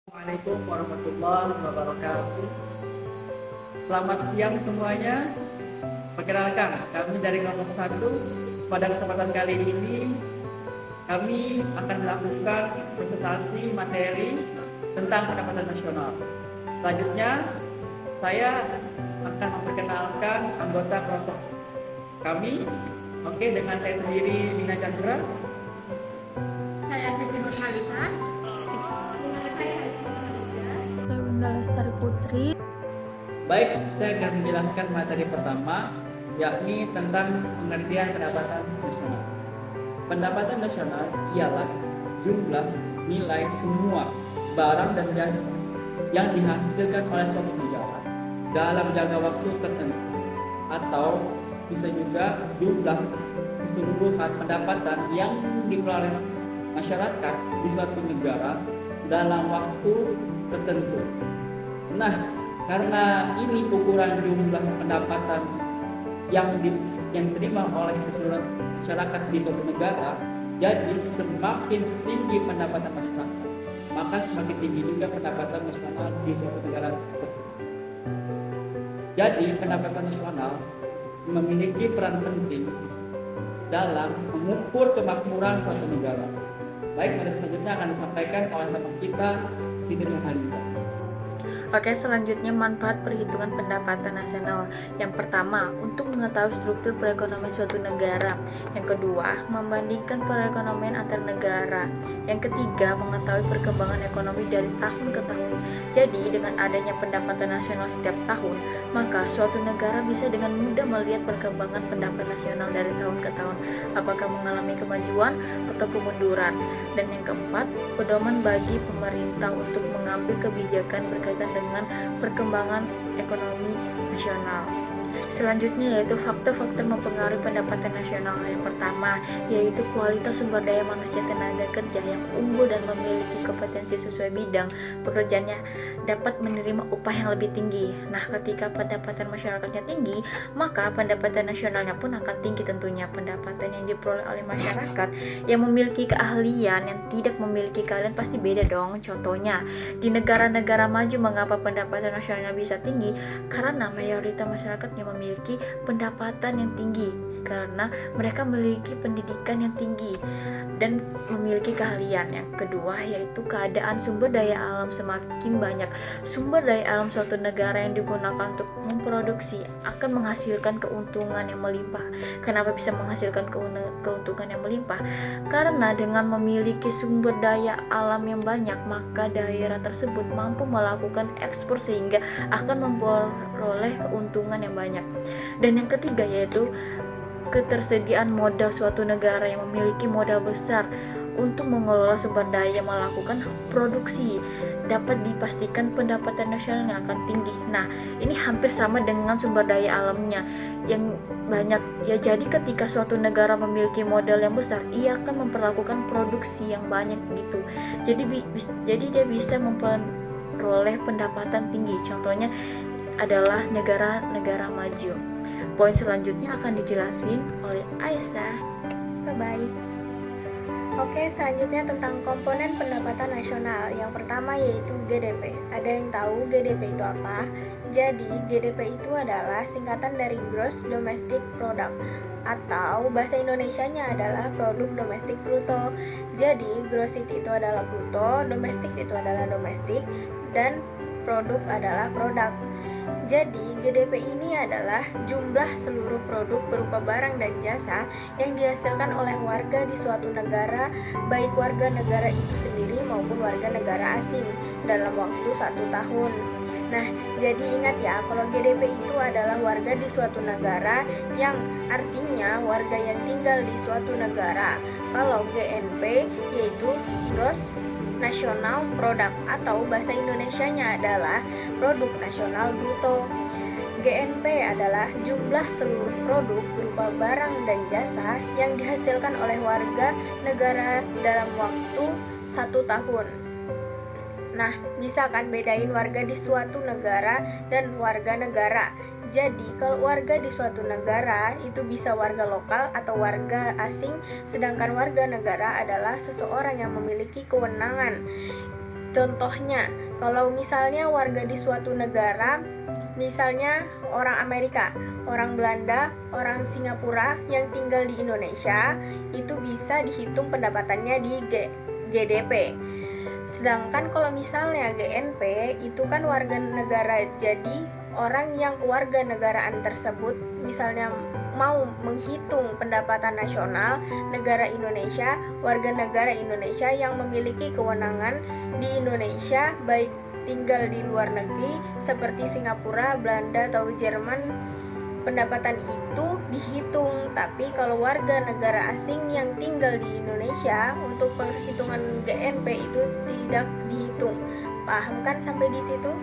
Assalamualaikum warahmatullahi wabarakatuh. Selamat siang semuanya. Perkenalkan, kami dari kelompok 1. Pada kesempatan kali ini, kami akan melakukan presentasi materi tentang pendapatan nasional. Selanjutnya, saya akan memperkenalkan anggota kelompok kami. Oke, dengan saya sendiri, Nina Chandra. Saya Siti Nurhalisa. Saya Bunda Lestari Putri. Baik, saya akan menjelaskan materi pertama, yakni tentang pengertian pendapatan nasional. Pendapatan nasional ialah jumlah nilai semua barang dan jasa yang dihasilkan oleh suatu negara dalam jangka waktu tertentu, atau bisa juga jumlah keseluruhan pendapatan yang diperoleh masyarakat di suatu negara dalam waktu tertentu. Nah, karena ini ukuran jumlah pendapatan yang diterima oleh keseluruhan masyarakat di suatu negara, jadi semakin tinggi pendapatan masyarakat, maka semakin tinggi juga pendapatan nasional di suatu negara tersebut. Jadi pendapatan nasional memiliki peran penting dalam mengukur kemakmuran suatu negara. Baik, materi selanjutnya akan disampaikan oleh teman kita, Siti Nurhalisa. Oke, selanjutnya manfaat perhitungan pendapatan nasional. Yang pertama, untuk mengetahui struktur perekonomian suatu negara. Yang kedua, membandingkan perekonomian antar negara. Yang ketiga, mengetahui perkembangan ekonomi dari tahun ke tahun. Jadi, dengan adanya pendapatan nasional setiap tahun, maka suatu negara bisa dengan mudah melihat perkembangan pendapatan nasional dari tahun ke tahun, apakah mengalami kemajuan atau kemunduran. Dan yang keempat, pedoman bagi pemerintah untuk mengambil kebijakan berkaitan dengan perkembangan ekonomi nasional. Selanjutnya yaitu faktor-faktor mempengaruhi pendapatan nasional. Yang pertama yaitu kualitas sumber daya manusia tenaga kerja yang unggul dan memiliki kompetensi sesuai bidang pekerjaannya dapat menerima upah yang lebih tinggi. Nah, ketika pendapatan masyarakatnya tinggi, maka pendapatan nasionalnya pun akan tinggi tentunya. Pendapatan yang diperoleh oleh masyarakat yang memiliki keahlian yang tidak memiliki keahlian pasti beda dong. Contohnya, di negara-negara maju mengapa pendapatan nasional bisa tinggi? Karena mayoritas masyarakat yang memiliki pendapatan yang tinggi, karena mereka memiliki pendidikan yang tinggi dan memiliki keahlian. Yang kedua yaitu keadaan sumber daya alam semakin banyak. Sumber daya alam suatu negara yang digunakan untuk memproduksi akan menghasilkan keuntungan yang melimpah. Kenapa bisa menghasilkan keuntungan yang melimpah? Karena dengan memiliki sumber daya alam yang banyak, maka daerah tersebut mampu melakukan ekspor sehingga akan memperoleh keuntungan yang banyak. Dan yang ketiga yaitu ketersediaan modal. Suatu negara yang memiliki modal besar untuk mengelola sumber daya melakukan produksi dapat dipastikan pendapatan nasionalnya akan tinggi. Nah, ini hampir sama dengan sumber daya alamnya yang banyak ya. Jadi ketika suatu negara memiliki modal yang besar, ia akan memperlakukan produksi yang banyak gitu. Jadi dia bisa memperoleh pendapatan tinggi. Contohnya adalah negara-negara maju. Poin selanjutnya akan dijelasin oleh Aisyah. Bye-bye. Oke, selanjutnya tentang komponen pendapatan nasional. Yang pertama yaitu GDP. Ada yang tahu GDP itu apa? Jadi, GDP itu adalah singkatan dari Gross Domestic Product, atau bahasa Indonesianya adalah Produk Domestik Bruto. Jadi, gross itu adalah bruto, domestik itu adalah domestik, dan produk adalah produk. Jadi, GDP ini adalah jumlah seluruh produk berupa barang dan jasa yang dihasilkan oleh warga di suatu negara, baik warga negara itu sendiri maupun warga negara asing dalam waktu 1 tahun. Nah, jadi ingat ya, kalau GDP itu adalah warga di suatu negara, yang artinya warga yang tinggal di suatu negara. Kalau GNP yaitu Gross National Product, atau bahasa Indonesianya adalah Produk Nasional Bruto. GNP adalah jumlah seluruh produk berupa barang dan jasa yang dihasilkan oleh warga negara dalam waktu 1 tahun. Nah, bisa kan bedain warga di suatu negara dan warga negara. Jadi, kalau warga di suatu negara itu bisa warga lokal atau warga asing, sedangkan warga negara adalah seseorang yang memiliki kewenangan Contohnya, kalau misalnya warga di suatu negara, misalnya orang Amerika, orang Belanda, orang Singapura yang tinggal di Indonesia, itu bisa dihitung pendapatannya di GDP. Sedangkan kalau misalnya GNP itu kan warga negara, jadi orang yang kewarga negaraan tersebut misalnya mau menghitung pendapatan nasional negara Indonesia, warga negara Indonesia yang memiliki kewenangan di Indonesia baik tinggal di luar negeri seperti Singapura, Belanda atau Jerman, pendapatan itu dihitung. Tapi kalau warga negara asing yang tinggal di Indonesia untuk perhitungan GNP itu tidak dihitung. Paham kan sampai di situ?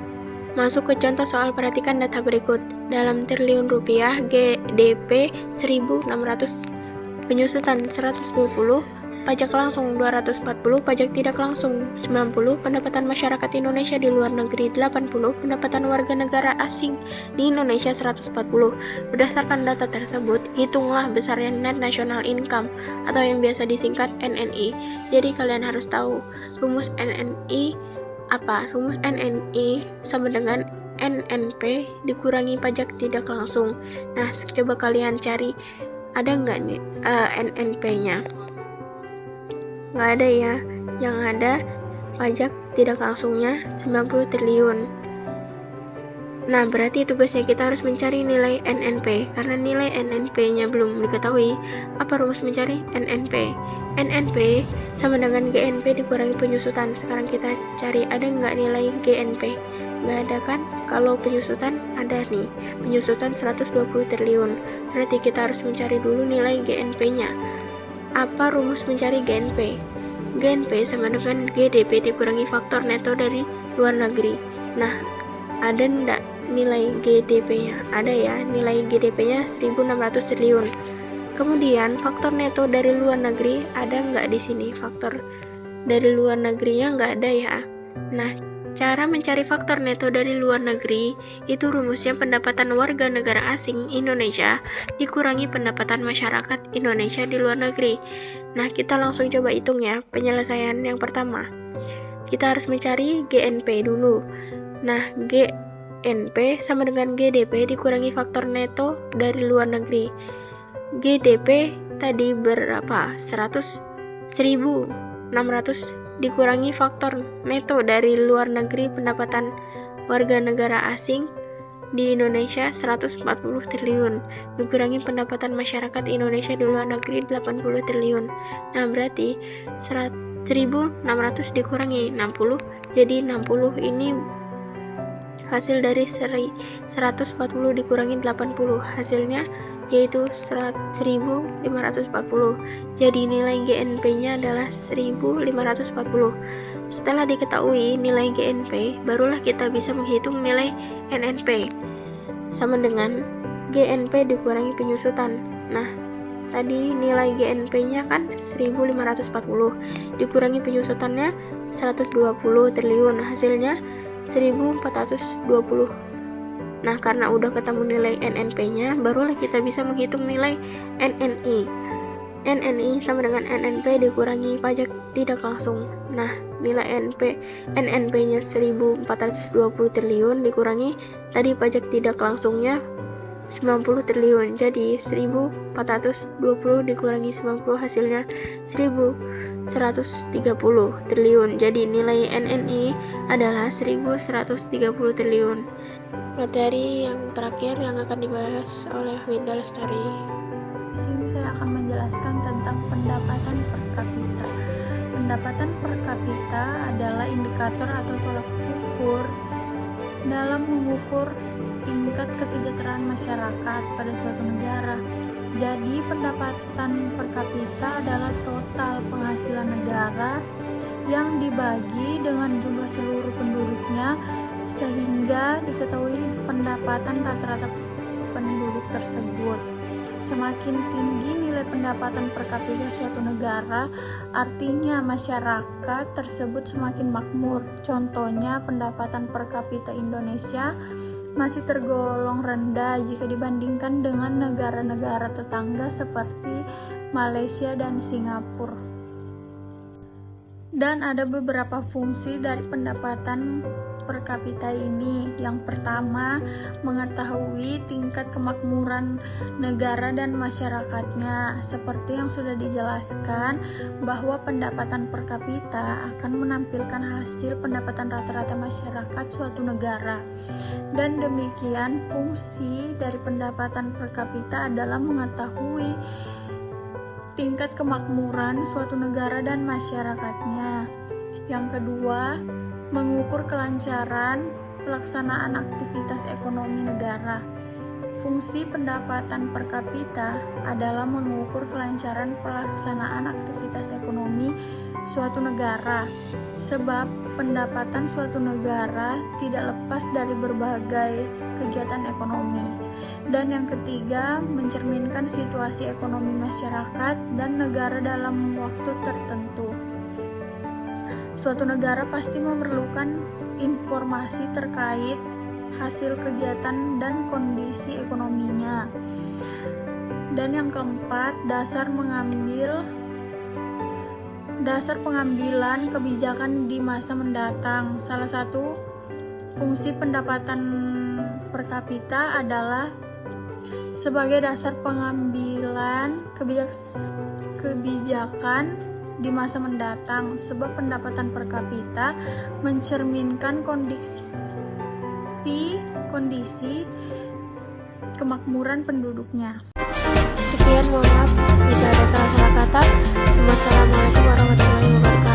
Masuk ke contoh soal, perhatikan data berikut. Dalam triliun rupiah, GDP 1.600, penyusutan 120, pajak langsung 240, pajak tidak langsung 90, pendapatan masyarakat Indonesia di luar negeri 80, pendapatan warga negara asing di Indonesia 140. Berdasarkan data tersebut, hitunglah besarnya net national income atau yang biasa disingkat NNI. Jadi kalian harus tahu rumus NNI apa? Rumus NNI sama dengan NNP dikurangi pajak tidak langsung. Nah, coba kalian cari, ada nggak nih NNP-nya? Nggak ada ya. Yang ada pajak tidak langsungnya 90 triliun. Nah, berarti tugasnya kita harus mencari nilai NNP. Karena nilai NNP-nya belum diketahui, apa rumus mencari? NNP. NNP sama dengan GNP dikurangi penyusutan. Sekarang kita cari, ada nggak nilai GNP? Nggak ada kan? Kalau penyusutan ada nih, penyusutan 120 triliun. Berarti kita harus mencari dulu nilai GNP-nya. Apa rumus mencari GNP? GNP sama dengan GDP dikurangi faktor neto dari luar negeri. Nah, ada nggak nilai GDP-nya? Ada ya, nilai GDP-nya 1.600 triliun. Kemudian faktor neto dari luar negeri ada nggak di sini? Faktor dari luar negerinya nggak ada ya. Nah, cara mencari faktor neto dari luar negeri itu rumusnya pendapatan warga negara asing Indonesia dikurangi pendapatan masyarakat Indonesia di luar negeri. Nah, kita langsung coba hitung ya penyelesaian yang pertama. Kita harus mencari GNP dulu. Nah, GNP sama dengan GDP dikurangi faktor neto dari luar negeri. GDP tadi berapa? 1.600 dikurangi faktor neto dari luar negeri pendapatan warga negara asing di Indonesia 140 triliun dikurangi pendapatan masyarakat Indonesia di luar negeri 80 triliun. Nah, berarti 1.600 dikurangi 60, jadi 60 ini hasil dari 140 dikurangi 80, hasilnya yaitu 1.540. Jadi nilai GNP-nya adalah 1.540. Setelah diketahui nilai GNP, barulah kita bisa menghitung nilai NNP. Sama dengan GNP dikurangi penyusutan. Nah, tadi nilai GNP-nya kan 1.540, dikurangi penyusutannya 120 triliun, hasilnya 1.420. Nah, karena udah ketemu nilai NNP-nya, barulah kita bisa menghitung nilai NNI. NNI sama dengan NNP dikurangi pajak tidak langsung. Nah, nilai NNP-nya 1.420 triliun dikurangi tadi pajak tidak langsungnya 90 triliun. Jadi 1.420 dikurangi 90 hasilnya 1.130 triliun. Jadi nilai NNI adalah 1.130 triliun. Materi yang terakhir yang akan dibahas oleh Winda Lestari. Di sini saya akan menjelaskan tentang pendapatan per kapita. Pendapatan per kapita adalah indikator atau tolak ukur dalam mengukur tingkat kesejahteraan masyarakat pada suatu negara. Jadi pendapatan per kapita adalah total penghasilan negara yang dibagi dengan jumlah seluruh penduduknya sehingga diketahui pendapatan rata-rata penduduk tersebut. Semakin tinggi nilai pendapatan per kapita suatu negara, artinya masyarakat tersebut semakin makmur. Contohnya, pendapatan per kapita Indonesia masih tergolong rendah jika dibandingkan dengan negara-negara tetangga seperti Malaysia dan Singapura. Dan ada beberapa fungsi dari pendapatan per kapita ini. Yang pertama, mengetahui tingkat kemakmuran negara dan masyarakatnya. Seperti yang sudah dijelaskan, bahwa pendapatan per kapita akan menampilkan hasil pendapatan rata-rata masyarakat suatu negara. Dan demikian, fungsi dari pendapatan per kapita adalah mengetahui tingkat kemakmuran suatu negara dan masyarakatnya. Yang kedua, mengukur kelancaran pelaksanaan aktivitas ekonomi negara. Fungsi pendapatan per kapita adalah mengukur kelancaran pelaksanaan aktivitas ekonomi suatu negara, sebab pendapatan suatu negara tidak lepas dari berbagai kegiatan ekonomi. Dan yang ketiga, mencerminkan situasi ekonomi masyarakat dan negara dalam waktu tertentu. Suatu negara pasti memerlukan informasi terkait hasil kegiatan dan kondisi ekonominya. Dan yang keempat, dasar pengambilan kebijakan di masa mendatang. Salah satu fungsi pendapatan per kapita adalah sebagai dasar pengambilan kebijakan di masa mendatang, sebab pendapatan per kapita mencerminkan kondisi kemakmuran penduduknya. Sekian, mohon maaf jika ada salah-salah kata. Wassalamualaikum warahmatullahi wabarakatuh.